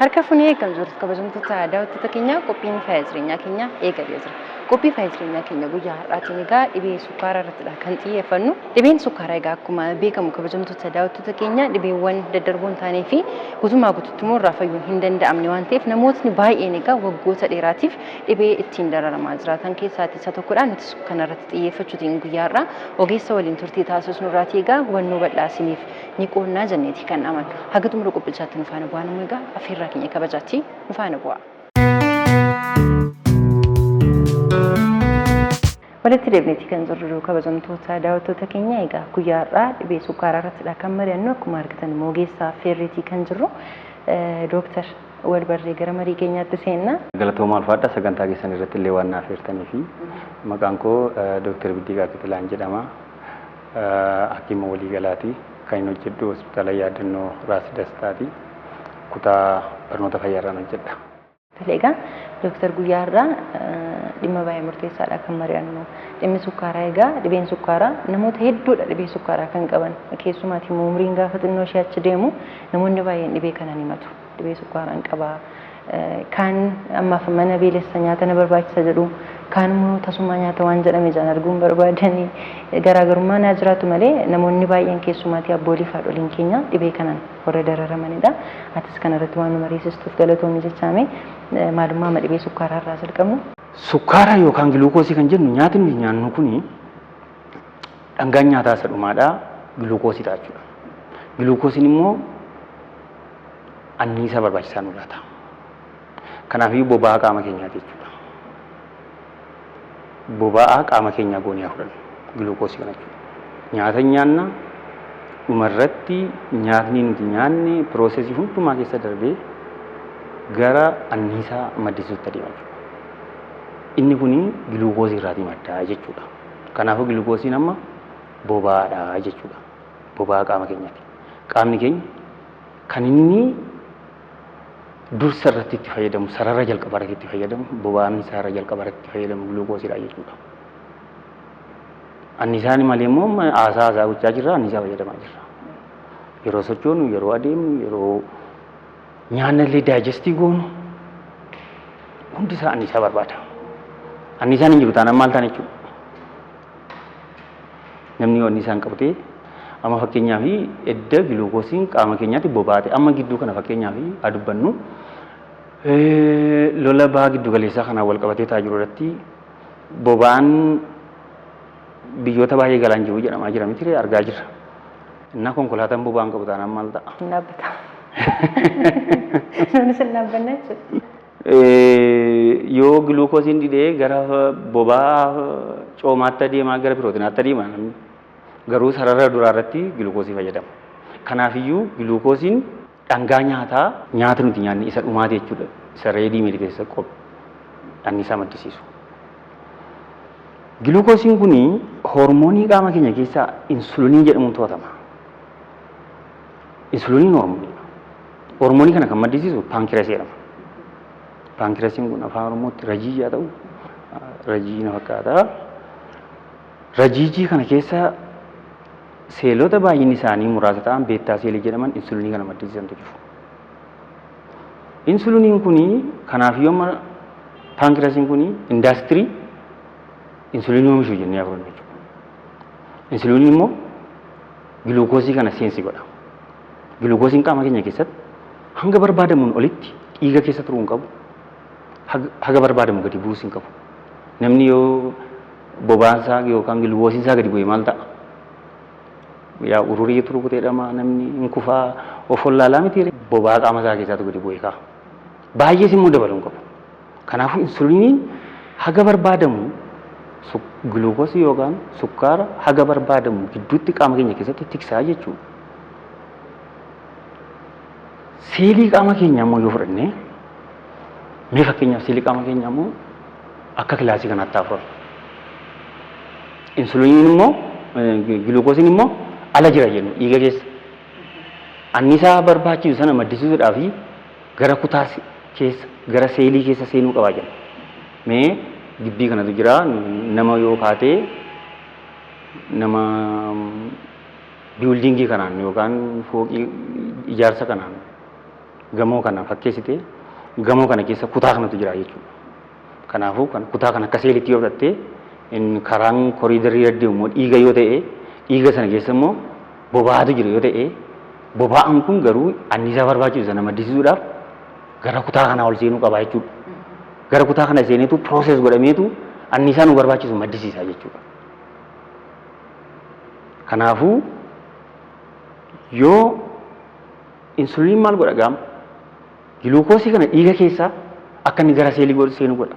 Harka fuunee eegam jirtu kabajamtoota daawwattoota keenya qophiin fayyaa jireenyaa keenya eegalee jira. Qophii fayyaa jireenyaa keenya guyyaa har'aatiin egaa dhibee sukkaaraa irrattidha kan xiyyeeffannu. Dhibeen sukkaaraa egaa akkuma beekamu kabajamtoota daawwattoota keenya dhibeewwan daddarboon taanee fi guutummaa guutuutti immoo irraa fayyuun hin danda'amne waan ta'eef namootni baay'een egaa waggoota dheeraatiif dhibee ittiin dararamaa jiraatan keessaati isa tokkodha. Nutis kanarratti xiyyeeffachuutiin guyyaa har'aa ogeessa waliin turtii taasisnu irraatii egaa hubannoo bal'aa isiniif ni qoonnaa jenneeti kan amannu. Haga xumura qophichaatti nu faana bu'aa namoo egaa affeerraa keenya kabajaatti nu faana bu'aa. Walitti deebneeti kan jirru kabajamtoota daawwattoota keenya egaa guyyaa har'aa dhibee sukkaaraa irrattidha kan mari'annu akkuma argitan immoo ogeessa affeerriitii kan jirru Dooktar Walbarree gara marii keenyaatti seenna. Galatooma ulfaadha sagantaa keessan irratti illee waan affeertanii fi maqaan koo Dooktar Biddiiqaa Kitilaan jedhama. Hakiima waliigalaati kan inni hojjedhu hospitaala yaadannoo Raas Dastaati. Kutaa barnoota fayyaarraan hojjedha. Egaa Dooktar guyyaa har'aa dhimma baay'ee murteessaadha kan mari'annu. Dhimmi sukkaaraa egaa dhibeen sukkaaraa namoota hedduudha dhibee sukkaaraa kan qaban. Keessumaatti immoo umriin gaafa xinnoo ishee achi deemu namoonni baay'een dhibee kanaan himatu. Dhibee sukkaaraan qabaa. Kaan ammaaf mana beelessa nyaata na barbaachisa jedhu kaan immoo tasummaa nyaata waan jedhame jaan arguun barbaadanii garaagarummaa naa jiraatu malee namoonni baay'een keessumaatti abboolii fi haadholiin keenya dhibee kanaan warra dararamanidha. Atis kanarratti waan nu mariisistuuf galatoomii jechaame maalummaa amma dhibee sukkaaraa irraa jalqabnu. Sukkaaraa yookaan giluukoosii kan jennu nyaati nuti nyaannu kuni dhangaan nyaataa isa dhumaadhaa giluukoosii ta'a jechuudha. Giluukoosiin immoo anniisaa barbaachisaa nu laata. Kanaafuu boba'aa qaama keenyaati jechuudha. Boba'aa qaama keenyaa goonii fudhannu giluukoosii kana jechuudha. Nyaata nyaanna dhumarratti nyaatni nuti nyaanne piroosesii hundumaa keessa darbee gara anniisaa maddisiisuutti adeema jechuudha. Inni kuni giluukoosii irraatii maddaa jechuudha. Kanaafuu giluukoosiin amma boba'aadha jechuudha. Boba'aa qaama keenyaati. Qaamni keenya kan inni dursa irratti itti fayyadamu sarara jalqaba irratti itti fayyadamu boba'aan sarara jalqaba irratti itti fayyadamu giluukoosiidha jechuudha. Anniisaan malee immoo haasaa gochaa jirra anniisaa fayyadamaa jirra. Yeroo sochoonu yeroo adeemnu yeroo nyaanna illee daayijestii goonu hundi isaa anniisaa barbaada. Anniisaan hin jiru taanaan maal ta'an jechuudha. Namni yoo anniisaan qabatee amma fakkeenyaaf edda giluukoosiin qaama keenyaatti boba'ate amma gidduu kana fakkeenyaaf haa dubbannu lola ba'aa giddu galeessaa kanaan wal qabatee taa'aa jiru irratti boba'aan biyyoota baay'ee galaan jiru jedhamaa jira miti argaa jirra. Innaa konkolaataan boba'aan qabu taanaan maal ta'a? Hin dhaabbata. Nunis hin dhaabbanna jechuudha. Yoo giluukoosiin didee gara boba'aa coomaatti adeemaa gara pirootiinaatti adeema namni. Garuu sarara duraa irratti giluukoosii fayyadama. Kanaafiyyuu giluukoosiin dhangaa nyaataa nyaata nuti nyaanne isa dhumaati jechuudha. Isa reedii meedii keessa anniisaa maddisiisu. Giluukoosiin kuni hormoonii qaama keenya keessaa insulinii jedhamuun to'atama. Insuliniin hormooniidha. Hormoonii kana kan maddisiisu paankiraasii jedhama. Paankiraasiin kun afaan Oromootti rajii haa ta'u rajii na fakkaata. Rajiijii kana keessa seelota baay'inni isaanii muraasa ta'an beettaa seelii jedhaman insulinii kana maddisiisantu jiru. Insuliniin kuni kanaaf yooma paankiraasiin kuni indaastirii insulinii oomishuu jennee afuranii jechuudha. Insuliniin immoo giluukoosii kana seensi godha. Giluukoosiin qaama keenya keessatti hanga barbaadamuun olitti dhiiga keessa turuu hin qabu. Haga barbaadamu gadi buusuu hin qabu. Namni yoo boba'aan isaa yookaan giluukoosiin isaa gadi bu'e maal ta'a? Yaa ururii turuu kuteedhama namni hin kufaa of wallaalaa miti boba'aa qaama isaa keessaatu gadi bu'ee ka'a. Baay'ees immoo dabaluu hin qabu. Kanaafuu insuliniin haga barbaadamu giluukoosii yookaan sukkaara haga barbaadamu gidduutti qaama keenya keessatti tiksaa jechuudha. Seelii qaama keenyaa immoo yoo fudhanne mee fakkeenyaaf seelii qaama keenyaa immoo akka kilaasii kanaatti haa fudhannu. Insuliniin immoo giluukoosiin immoo ala jira jennu dhiiga keessa. Anniisaa barbaachisu sana maddisiisuudhaaf gara kutaa keessa gara seelii keessa seenuu qabaa jenna. Mee gibbii kanatu jira nama yoo kaatee nama biildingii kanaan yookaan fooqii ijaarsa kanaan gamoo kana fakkeessitee gamoo kana keessa kutaa kanatu jira jechuudha. Kanaafuu kutaa kana akka seelitti yoo fudhattee karaan koriidarii deemu dhiiga yoo ta'e dhiiga sana keessa immoo boba'aatu jira yoo ta'e boba'aan kun garuu anniisaa barbaachisu sana maddisiisuudhaaf gara kutaa kanaa ol seenuu qaba jechuudha. Gara kutaa kana seeneetu pirooses godhameetu anniisaa nu barbaachisu maddisiisa jechuudha. Kanaafuu yoo insuliin maal godha gaama giluukoosii kana dhiiga keessaa akka inni gara seelii seenu godha.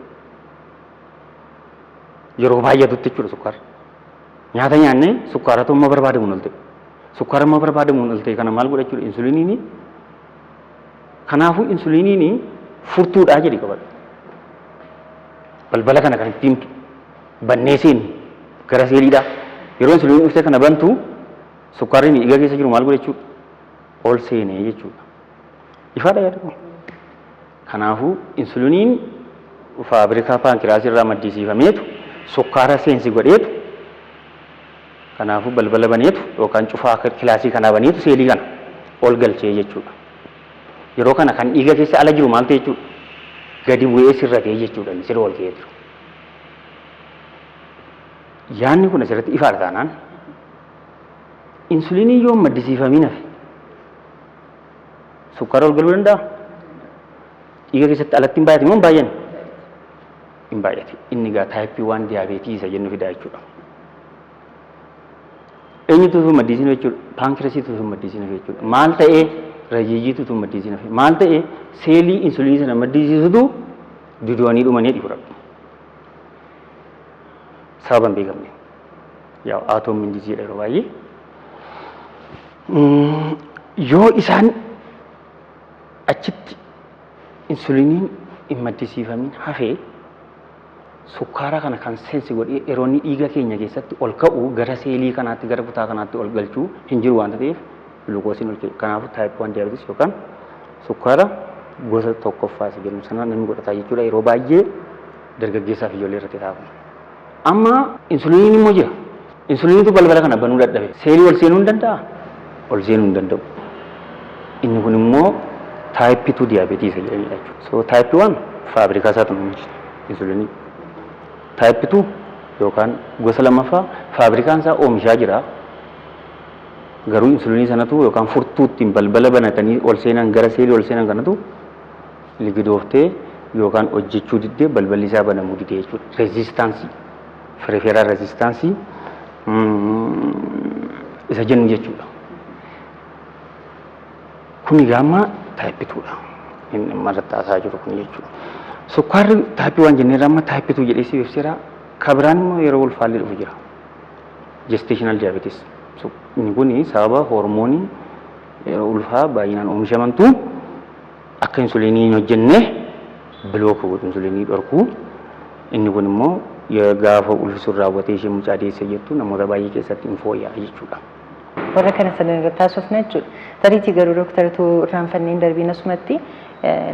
Yeroo baay'atutti jechuudha sukkaara. Nyaata nyaannee sukkaaratu amma barbaadamu ol ta'e. Sukkaara amma barbaadamu ol ta'e kana maal godha jechuudha insuliiniin. Kanaafuu insuliiniin furtuudhaa jedhi qabata. Balbala kana kan ittiin bannee seenu gara seeliidhaa. Yeroo insuliiniin dhuftee kana bantu sukkaarri dhiiga keessa jiru maal godha jechuudha ol seenee jechuudha. Ifaadha yaadamu. Kanaafuu insuliiniin faabirikaa paankiraasii irraa maddisiifameetu sukkaara seensi godheetu kanaafuu balbala baneetu yookaan cufaa kilaasii kanaa baneetu seelii kana ol galchee jechuudha. Yeroo kana kan dhiiga keessa ala jiru maal ta'e jechuudha gadi bu'ee sirratee jechuudha sirra ol ka'ee jiru. Yaanni kun asirratti ifaadha taanaan insuliinii yoo maddisiifamee hafe sukkaara ol galuu danda'a? Dhiiga keessatti alatti hin baay'ate moo hin baay'anne? Hin baay'ate. Inni gaa taayippii 1 diyaabeetii isa jennu fidaa jechuudha. Eenyutu osoo maddisiin jechuudha? Paankiraasiitu osoo maddisiin jechuudha. Maal ta'ee rajiijiitu osoo maddisiin hafe? Maal ta'ee seelii insuliinii sana maddisiisutu duduwanii dhumanii dhiifudha. Sababa hin beekamne. Yaa aatoomiin diziidha yeroo baay'ee. Yoo isaan achitti insuliiniin hin maddisiifamin hafee sukkaara kana kan seensi godhee yeroo inni dhiiga keenya keessatti ol ka'u gara seelii kanaatti gara kutaa kanaatti ol galchuu hin jiru waan ta'eef glukoosiin ol ka'e. Kanaafuu taayippii 1 diyaabeetis yookaan sukkaara gosa tokkoffaa isa jedhamu sana namni godhataa jechuudha. Yeroo baay'ee dargaggeessaa fi ijoollee irratti taa'u. Amma insuliiniin immoo jira. Insuliiniitu balbala kana banuu dadhabe. Seelii ol seenuu hin danda'a? Ol seenuu hin danda'u. Inni kun immoo taayippii 2 diyaabeetii isa jedhamudha jechuudha. So taayippii 1 faabirikaa isaatu oomisha insuliinii. Taayippii 2 yookaan gosa lammaffaa faabirikaan isaa oomishaa jira. Garuu insuliinii sanatu yookaan furtuu ittiin balbala banatanii ol seenan gara seelii ol seenan kanatu ligidooftee yookaan hojjechuu diddee balballi isaa banamuu didee jechuudha. Reezistaansii fereferaa reezistaansii isa jennu jechuudha. Kuni gaamma taayippii 2dha. Inni marrattaasaa jiru kun jechuudha. Sukkaarri taayippii 1 jennee amma taayippii 2 jedhee si ibseera. Kabiraan immoo yeroo ulfaallee dhufu jira. Gestational diabetes. Inni kun sababa hormoonii yeroo ulfaa baay'inaan oomishamantu akka insuliinii hin hojjenne bilookuu godhu insuliinii dhorkuu. Inni kun immoo gaafa ulfisuun raawwatee ishee mucaa deessee jettu namoota baay'ee keessatti hin fooyya'aa jechuudha. Warra kana sana irratti taasifna jechuudha. Tariitii garuu dooktaratu irraanfanneen darbiin asumatti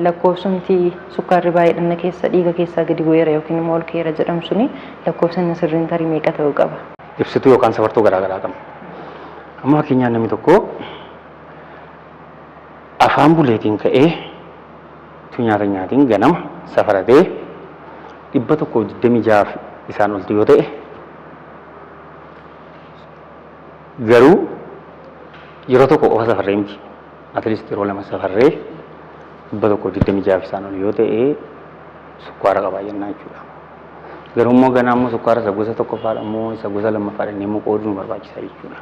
lakkoofsumti sukkaarri baay'ina keessa dhiiga keessaa gadi bu'eera yookiin immoo ol ka'eera jedhamu suni lakkoofsonni sirriin tarii meeqa ta'uu qaba? Ibsituu yookaan safartuu garaa garaa qabna. Amma fakkeenyaaf namni tokko afaan buleetiin ka'ee nyaata nyaatiin ganama safaratee 126 isaan olti yoo ta'e garuu yeroo tokko qofa safarree miti. Atleast yeroo lama safarree 126 isaan ol yoo ta'e sukkaara qabaa jennaa jechuudha. Garuu immoo ganaa immoo sukkaara isa gosa tokkoffaadha immoo isa gosa lammaffaadha inni immoo qooduu nu barbaachisa jechuudha.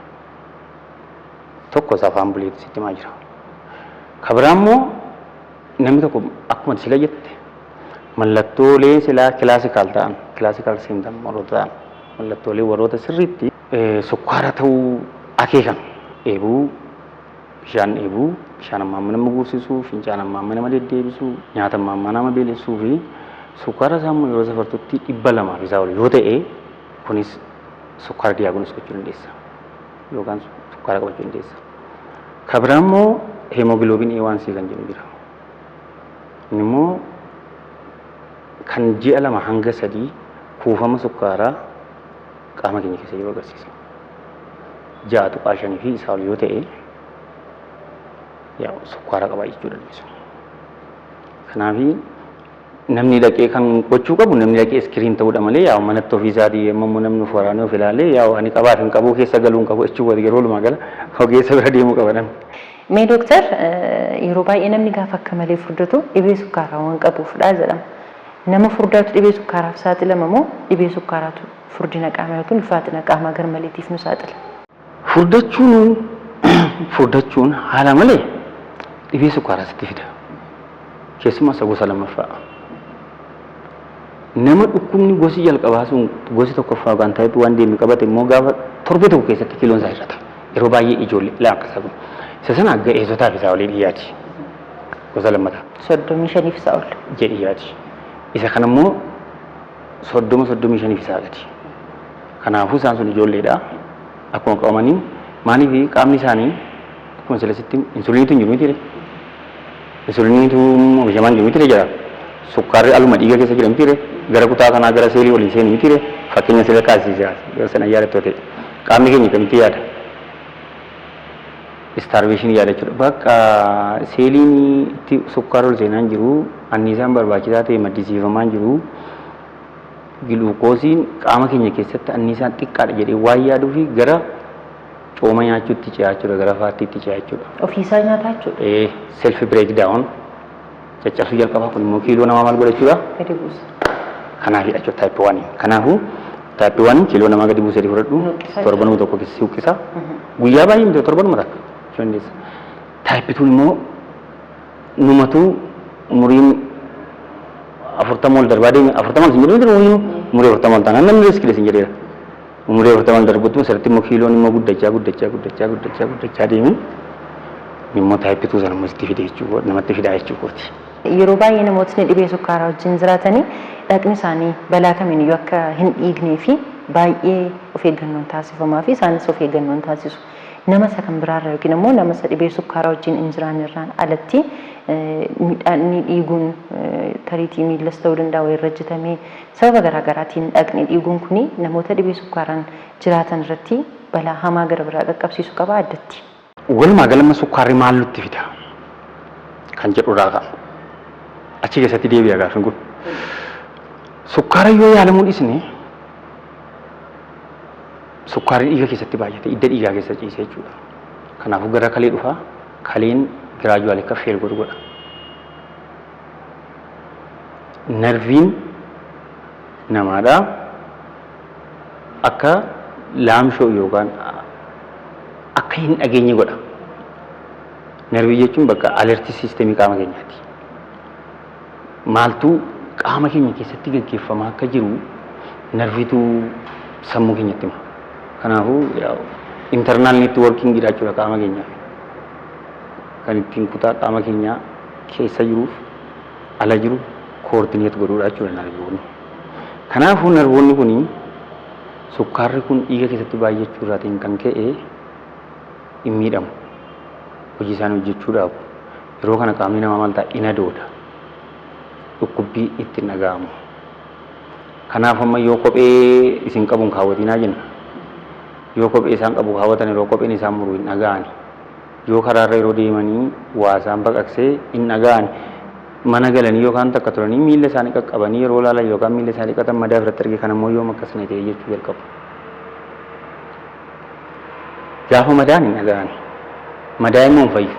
Tokko isa afaan buleetti sitti himaa jira. Kabiraan immoo namni tokko akkuma sila jette mallattoolee silaa kilaasikaal ta'an kilaasikaal siimtam warroota ta'an mallattoolee warroota sirriitti sukkaara ta'uu akeekan eebuu bishaan dheebuu, bishaan ammaa nama guursisuu, fincaan ammaa nama deddeebisuu, nyaata ammaa nama beelessuu fi sukkaara isaa immoo yeroo safartutti 200 isaa ol yoo ta'e kunis sukkaara diyaagonoos gochuu dandeessa yookaan sukkaara qabachuu dandeessa. Kabiraan immoo heemogiloobiin A1C kan jedhu jira. Inni immoo kan ji'a 2 hanga 3 kuufama sukkaaraa qaama keenya keessa jiru agarsiisa. 6.5 fi isaa ol yoo ta'e yaa sukkaara qabaa jechuu dandeessu. Kanaafi namni dhaqee kan gochuu qabu namni dhaqee iskiriin ta'uudha malee yaa manatti ofiisaatii yemmuu namni waraanee of ilaalee yaa ani qabaaf hin qabu keessa galuun qabu jechuudha yeroo lumaa gala ogeessa bira deemuu qaba namni. Mee dooktar yeroo baay'ee namni gaafa akka malee furdatu dhibee sukkaaraa waan qabuufdha jedhama. Nama furdatu dhibee sukkaaraaf saaxilama moo dhibee sukkaaraatu furdina qaamaa yookiin ulfaatina qaamaa gar maleetiif nu saaxila? Furdachuun haala malee dhibee sukkaaraa sitti fida. Keessumaa isa gosa lammaffaa. Nama dhukkubni gosi jalqabaa sun gosi tokkoffaa kan ta'etu waan deemi qabate immoo gaafa torbe tokko keessatti kiiloon isaa hir'ata. Yeroo baay'ee ijoollee laaqasa kun. Isa sana ga'eessotaaf isaa olii dhiyaati. Gosa lammataa. 35 isaa ol. Jedhi dhiyaati. Isa kana immoo 35 isaa gadi. Kanaafuu isaan sun ijoolleedha. Akkuma qabamanii maaliif qaamni isaanii akkuma silasitti insuliiniitu hin jiru miti. Insuliiniitu oomishamaan jiru miti jira. Sukkaarri aluma dhiiga keessa jiran miti. Gara kutaa kanaa gara seelii waliin seenu miti. Fakkeenya sila kaasisaa gara sana yaadattoo ta'e. Qaamni keenya kamitti yaada? Starvation yaada jechuudha. Bakka seeliin itti sukkaara ol seenaan jiru anniisaan barbaachisaa ta'e maddisiifamaan jiru giluukoosiin qaama keenya keessatti anniisaan xiqqaadha jedhee waan yaaduu fi gara cooma nyaachuutti ce'aa jechuudha gara faattiitti ce'aa jechuudha. Ofiisaa nyaataa jechuudha. Self breakdown caccabsuu jalqabaa kun immoo kiiloo namaa maal godha jechuudha? Gadi buusa. Kanaafidha jechuudha type 1. Kanaafuu type 1 kiiloo namaa gadi buusee fudhadhu torbanuma tokko keessatti huqqisa. Guyyaa baay'ee miti torbanuma takka. Type 2 immoo numatu umuriin 40 ol darbaa deeme 40 ol hin jedhu umurii 40 ol taanaan namni riskii hin jedheera. Umurii 40 ol darbutti asirratti immoo kiiloon immoo guddachaa deeme immoo type 2 sana namatti fide jechuudha namatti fidaa jechuudha. Yeroo baay'ee namootni dhibee sukkaaraa wajjin jiraatanii dhaqni isaanii balaa kamiiniyyuu akka hin dhiignee fi baay'ee of eeggannoon taasifamaa fi isaanis of eeggannoon taasisu. Nama isa kan biraarra yookiin immoo nama isa dhibee sukkaaraa wajjin hin jiraanne irraan alatti midhaan dhiiguun tariitii miilas ta'uu danda'a wayirra hojjetamee sababa garaagaraatiin dhaqni dhiiguun kuni namoota dhibee sukkaaraan jiraatan irratti balaa hamaa gara biraa qaqqabsiisu qaba addatti. Walumaa galatti sukkaarri maal nutti fida kan jedhudha kan achi keessatti deebi'a gaafin kun sukkaara yoo yaalamuu dhisne sukkaarri dhiiga keessatti baay'ate hidda dhiigaa keessa ciisee jechuudha. Kanaafuu gara kalee dhufa kaleen giraajuwaalee akka feel godha. Narviin namaadha akka laamshoo yookaan akka hin dhageenye godha. Narvii jechuun bakka alertii siisteemii qaama keenyaati. Maaltu qaama keenya keessatti gaggeeffamaa akka jiru narviitu sammuu keenyatti hima. Kanaafuu internal networking jechuudha qaama keenyaa kan ittiin kutaa qaama keenyaa keessa jiruuf ala jiru koordineet godhuudha jechuudha narvoonni. Kanaafuu narvoonni kun sukkaarri kun dhiiga keessatti baay'achuu irraatiin kan ka'e hin miidhamu. Hojii isaanii hojjechuudhaaf yeroo kana qaamni namaa maal ta'a inadoodha. Dhukkubbii ittiin dhaga'amu. Kanaaf amma yoo kophee isin qabuun kaawwatinaa jenna. Yoo kophee isaan qabu kaawwatan yeroo kopheen isaan muru hin dhaga'ani. Yoo karaarra yeroo deemanii waa isaan baqaqsee hin dhaga'ani. Mana galanii yookaan takka turanii miilla isaanii qaqqabanii yeroo ilaalan yookaan miilla isaanii qatan madaa irratti arge kan ammoo yoo akkasuma ta'e jechuu jalqabu. Gaafa madaan hin dhaga'ani. Madaa immoo hin fayyu.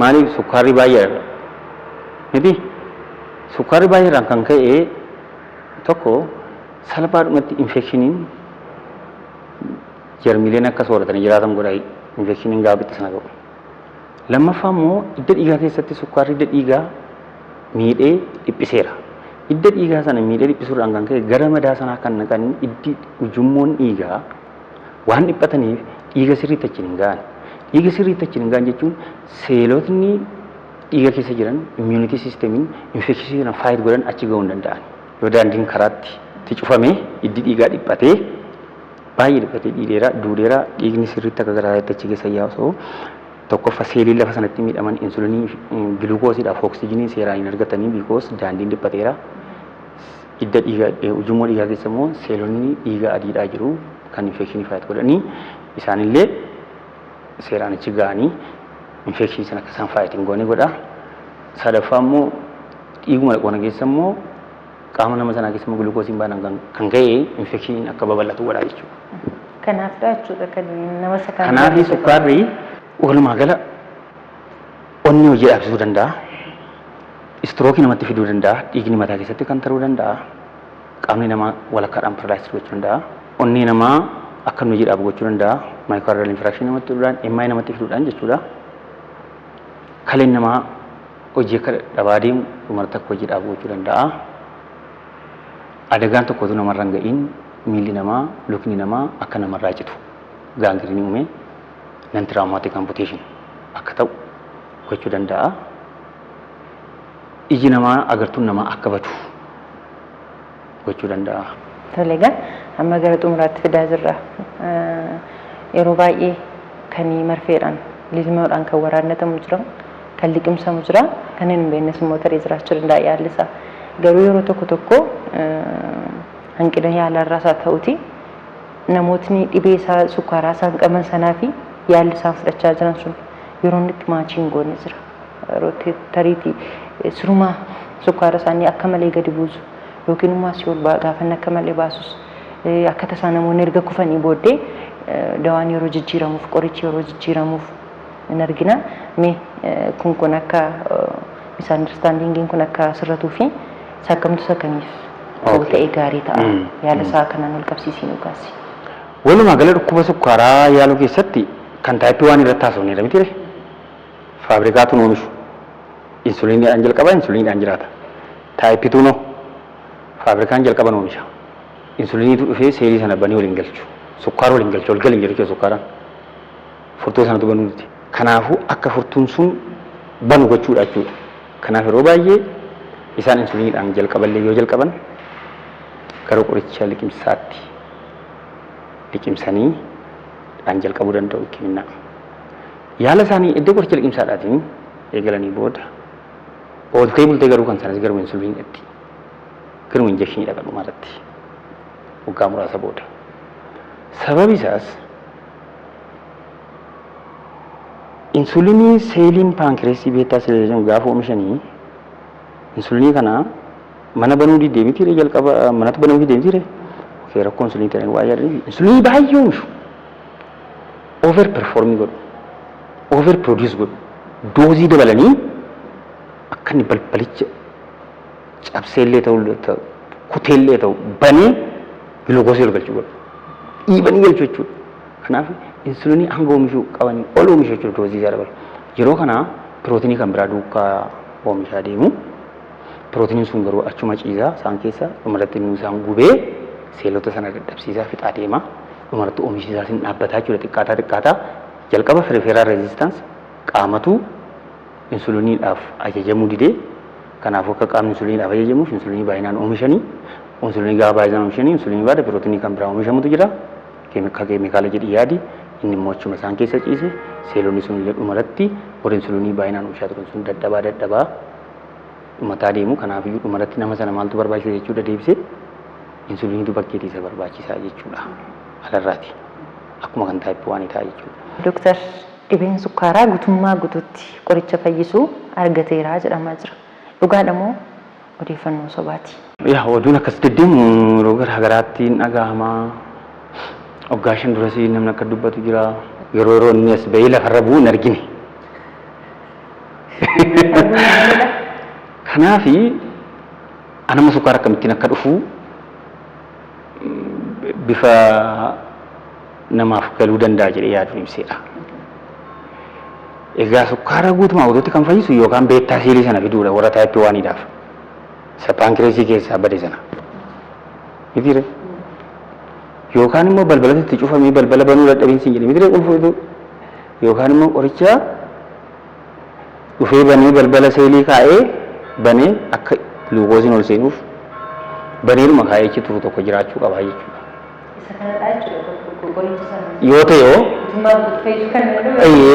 Maaliif sukkaarri baay'eedha. Miti sukkaarri baay'eedhaan kan ka'e tokko salphaadhumatti infekshiniin jarmiileen akka sooratanii jiraatan godha infekshiniin gaafa sana qabu. Lammaffaa immoo hidda dhiigaa keessatti sukkaarri hidda dhiigaa miidhee dhiphiseera. Hidda dhiigaa sana miidhee dhiphisuudhaan kan ka'e gara madaa sanaa kan naqan hiddi ujummoon dhiigaa waan dhiphataniif dhiiga sirriitti achiin hin ga'an. Dhiiga sirriitti achiin hin ga'an jechuun seelotni dhiiga keessa jiran immuunity siistemiin infekshinii sana faayit godhan achi ga'uu hin danda'an. Yoo daandiin karaatti cufamee hiddi dhiigaa dhiphatee baay'ee dhiphatee duudeera dhiigni sirriitti akka garaatti achi keessa yaa'u tokkoffaa seeliin lafa sanatti miidhaman insulinii giluukoosiidhaaf oksijiinii seeraan hin argatanii biikoos daandiin dhiphateera. Hidda dhiigaa ujummoo dhiigaa keessa immoo seelonni dhiigaa adiidhaa jiru kan infekshinii faayit godhanii isaanillee seeraan achi ga'anii infekshinii sana akka isaan faayit hin goone godha. Sadaffaa immoo dhiiguma dhaqoona keessa immoo qaama nama sanaa keessa immoo gulukoosiin baanaan kan ka'e infekshiniin akka babal'atu godha jechuudha. Kanaafidha jechuudha kan nama sakaan. Kanaaf sukkaarri walumaa gala onnee hojii dhaabsisuu danda'a. Istirookii namatti fiduu danda'a. Dhiigni mataa keessatti kan taruu danda'a. Qaamni namaa walakkaadhaan paralaayisii gochuu danda'a. Onnee namaa akka hojii dhaabu gochuu danda'a. Maayikooraal infirakshinii namatti fiduudhaan, MI namatti fiduudhaan jechuudha. Kaleen namaa hojii akka dhabaa deemu dhumarratti akka hojii dhaabu gochuu danda'a. Adagaan tokkotu namarra hin ga'iin miilli namaa, lukni namaa akka namarraa citu gaangiriinii uume nan tiraawumaatik amputeeshin akka ta'u gochuu danda'a. Iji namaa agartuun namaa akka badu gochuu danda'a. Tole egaa amma gara xumuraatti fidaa jirra. Yeroo baay'ee kan marfeedhaan lilmoodhaan kan waraannatamu jira, kan liqimsamu jira, kan hin beeknes immoo tarii jiraachuu danda'a yaalli isaa. Garuu yeroo tokko tokko hanqina yaalarraas haa ta'uti namootni dhibee isaa sukkaaraa isaan qaban sanaa fi yaalli isaan fudhachaa jiran sun yeroo inni itti maachiin goone jira. Yeroo tariitii sirumaa sukkaara isaanii akka malee gadi buusu yookiin immoo asii ol gaafanni akka malee baasus akka tasaa namoonni erga kufanii booddee dawaan yeroo jijjiiramuuf qorichi yeroo jijjiiramuuf hin argina. Mee kun akka misunderstandingiin kun akka sirratuu fi sakkamtu sakkamiif ta'ee gaarii ta'a yaala isaa kanaan wal qabsiisiin dhugaasi. Walumaa gala dhukkuba sukkaaraa yaaluu keessatti kan taayippii waan irratti haasofnedha miti faabrikaatuun oomishu insuliiniidhaan jalqaba insuliiniidhaan jiraata. Taayippituun faabrikaan jalqaban oomisha. Insuliiniitu dhufee seelii sana banii waliin galchu. Sukkaara waliin galchu ol galin jedhu sukkaaraan furtuu sanatu banuu miti. Kanaafuu akka furtuun sun banu gochuudha jechuudha. Kanaaf yeroo baay'ee isaan insuliiniidhaan jalqaballee yoo jalqaban gara qoricha liqimsaatti liqimsanii dhaan jalqabuu danda'u kenna. Yaala isaanii iddoo qoricha liqimsaadhaatiin eegalanii booda ooltee bultee garuu kan sanas garuu insuliiniidhaatti garuu injekshinii dhaqa dhumarratti waggaa muraasa booda. Sababi isaas insuliinii seeliin paankireesii beetaa seeliin gaafa oomishanii insuliinii kana mana banuu didee miti jalqaba manatu banuu didee miti rakkoo insuliinii ta'anii waa yaadanii insuliinii baay'ee oomishu over performing godhu over produce godhu doozii dabalanii akka inni balbalicha cabseellee ta'u kuteellee ta'u banee gilukoosii ol galchuu godhu dhiibanii galchuu jechuudha. Kanaaf insuliinii hanga oomishuu qabanii ol oomishu jechuudha doozii isaa dabalu. Yeroo kana pirootinii kan biraa duukaa oomishaa deemu. Pirootiiniin sun garuu achuma ciisaa isaan keessa dhumarratti inni isaan gubee seelota sana dadhabsiisaa fixaa deema. Dhumarratti oomishni isaa dhaabbataa jechuudha xiqqaataa jalqaba peripheral resistance qaamatu insuliiniidhaaf ajajamuu didee kanaafuu akka qaamni insuliiniidhaaf ajajamuuf insuliinii baay'inaan oomishanii insuliinii gaafa baay'inaan oomishanii insuliinii baada pirootiinii kan biraa oomishamutu jira. Keemikaala jedhi yaadi inni immoo achuma isaan keessa ciise seelonni sun dhumarratti warri insuliinii baay'inaan oomishaa turan sun dadhabaa dhumataa deemu. Kanaafiyyuu dhumarratti nama sana maaltu barbaachisa jechuudha deebisee insuliiniitu bakkeetii isa barbaachisaa jechuudha alarraati akkuma kan taayippii waan ta'a jechuudha. Dooktar dhibeen sukkaaraa guutummaa guutuutti qoricha fayyisuu argateera jedhamaa jira. Dhugaadha moo odeeffannoo sobaati? Oduun akkas deddeemu yeroo garaa garaatti dhaga'ama. Waggaa 5 duras namni akka dubbatu jira. Yeroo inni as bahee lafarra bu'u hin argine. Kanaafi anama sukkaara akkamittiin akka dhufu bifa namaaf galuu danda'a jedhee yaaduun ibseedha. Egaa sukkaara guutumaa guutuutti kan fayyisu yookaan beettaa seelii sana fiduudha warra taayippii waaniidhaaf. Isa paankireesii keessaa bade sana. Mitiire? Yookaan immoo balbalatti itti cufamee balbala banuu dadhabinsi hin jedhe mitiire qulfootu yookaan immoo qoricha dhufee banee balbala seelii kaa'ee banee akka gluukoosiin ol seenuuf baneedhuma kaa'ee achi turu tokko jiraachuu qabaa jechuudha. Isa kanadhaa jechuudha qoricha sana. Yoo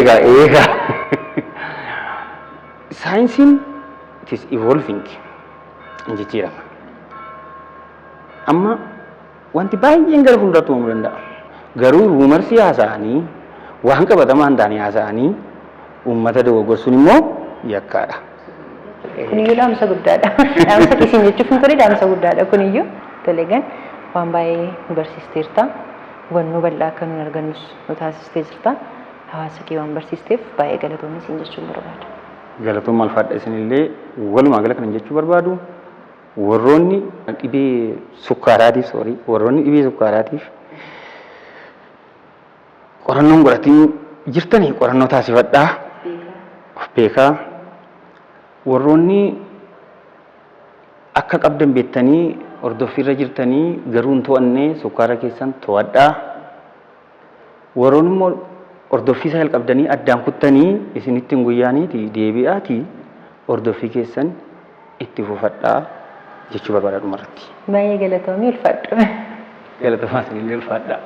ta'e eegaa saayinsiin it is evolving in jijjiirama. Amma wanti baay'een gara fuulduraatti uumamuu danda'a. Garuu ruumarsii haasa'anii waan qabatamaa hin taane haasa'anii uummata dogoggorsuun immoo yakkaadha. Kuniyyuu dhaamsa guddaadha. Dhaamsa isin jechuuf hin tole dhaamsa guddaadha kuniyyuu. Tole gan waan baay'ee nu barsiisteerta. Hubannoo bal'aa akka nuyi argannus nu taasistee jirta. Hawaasa kee waan barsiisteef baay'ee galatoomii isin jechuun barbaada. Galatooma alfaadha isinillee walumaa gala kana jechuu barbaadu. Warroonni dhibee sukkaaraatiif warroonni dhibee sukkaaraatiif qorannoon godhatiin jirtanii qorannoo taasifadhaa. Of beekaa. Warroonni akka qabdan beektanii hordoffiirra jirtanii garuu hin to'annee sukkaara keessan to'adhaa. Warroonni immoo hordoffii isaa jalqabdanii addaan kuttanii isinitti hin guyyaaniiti deebi'aatii hordoffii keessan itti fufadhaa jechuu barbaada dhumarratti. Baay'ee galatoomii ulfaadhu. Galatoomaa isinillee ulfaadhaa.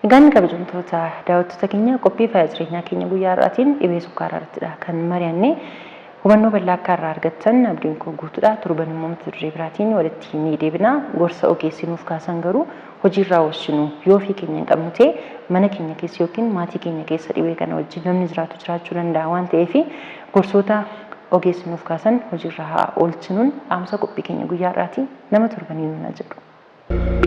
Egaan kabajamtoota daawwattoota keenya qophii fayyaa jireenyaa keenya guyyaa har'aatiin dhibee sukkaaraa irrattidha kan mari'anne. Hubannoo bal'aa akka irraa argattan abdiin koo guutuudha. Torban immoo mata duree biraatiin walitti ni deebina. Gorsa ogeessi nuuf kaasan garuu hojiirraa oolchinu yoo ofii keenya hin qabnu ta'e mana keenya keessa yookiin maatii keenya keessa dhibee kana wajjin namni jiraachuu danda'a waan ta'eef gorsoota ogeessi nuuf kaasan hojiirraa haa oolchinuun dhaamsa qophii keenya guyyaa har'aatii nama torbanii nuuna jedhu.